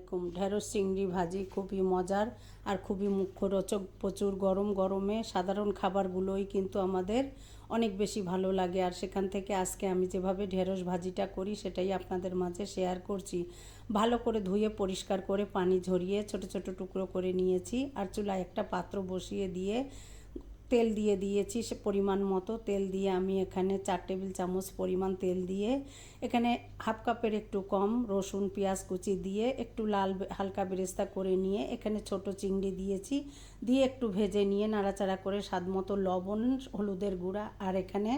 আলাইকুম। ঢেঁড়স চিংড়ি ভাজি খুবই মজার আর খুবই মুখরোচক। প্রচুর গরম গরমে সাধারণ খাবারগুলোই কিন্তু আমাদের অনেক বেশি ভালো লাগে। আর সেখান থেকে আজকে আমি যেভাবে ঢেঁড়স ভাজিটা করি সেটাই আপনাদের মাঝে শেয়ার করছি। ভালো করে ধুয়ে পরিষ্কার করে পানি ঝরিয়ে ছোট ছোট টুকরো করে নিয়েছি। আর চুলায় একটা পাত্র বসিয়ে দিয়ে তেল দিয়ে দিয়েছি। সে পরিমাণ মতো তেল দিয়ে আমি এখানে 4 টেবিল চামচ পরিমাণ তেল দিয়ে এখানে হাফ কাপের একটু কম রসুন পেঁয়াজ কুচি দিয়ে একটু লাল হালকা বেরেস্তা করে নিয়ে এখানে ছোট চিংড়ি দিয়েছি। দিয়ে একটু ভেজে নিয়ে নাড়াচাড়া করে স্বাদ মতো লবণ হলুদের গুঁড়া আর এখানে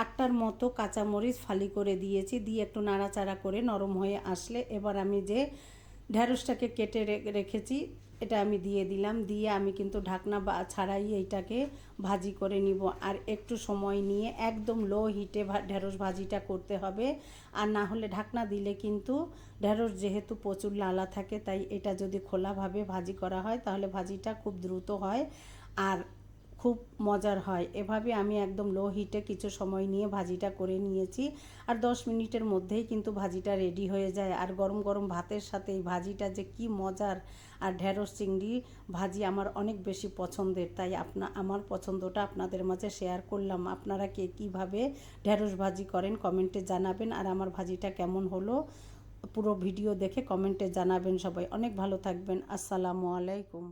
8টার মতো কাঁচামরিচ ফালি করে দিয়েছি। দিয়ে একটু নাড়াচাড়া করে নরম হয়ে আসলে এবার আমি যে ঢেঁড়সটাকে কেটে রেখেছি এটা আমি দিয়ে দিলাম। দিয়ে আমি কিন্তু ঢাকনা ছাড়াই এইটাকে ভাজি করে নিব। আর একটু সময় নিয়ে একদম লো হিটে ঢেঁড়স ভাজিটা করতে হবে। আর না হলে ঢাকনা দিলে কিন্তু ঢেঁড়স যেহেতু প্রচুর লালা থাকে, তাই এটা যদি খোলাভাবে ভাজি করা হয় তাহলে ভাজিটা খুব দ্রুত হয় আর খুব মজার হয়। এভাবে আমি একদম লো হিটে কিছু সময় নিয়ে ভাজিটা করে নিয়েছি। আর 10 মিনিটের মধ্যেই কিন্তু ভাজিটা রেডি হয়ে যায়। আর গরম গরম ভাতের সাথে এই ভাজিটা যে কি মজার। আর ঢেঁড়স চিংড়ি ভাজি আমার অনেক বেশি পছন্দের, তাই আমার পছন্দটা আপনাদের মাঝে শেয়ার করলাম। আপনারা কে কীভাবে ঢেঁড়স ভাজি করেন কমেন্টে জানাবেন। আর আমার ভাজিটা কেমন হলো পুরো ভিডিও দেখে কমেন্টে জানাবেন। সবাই অনেক ভালো থাকবেন। আসসালামু আলাইকুম।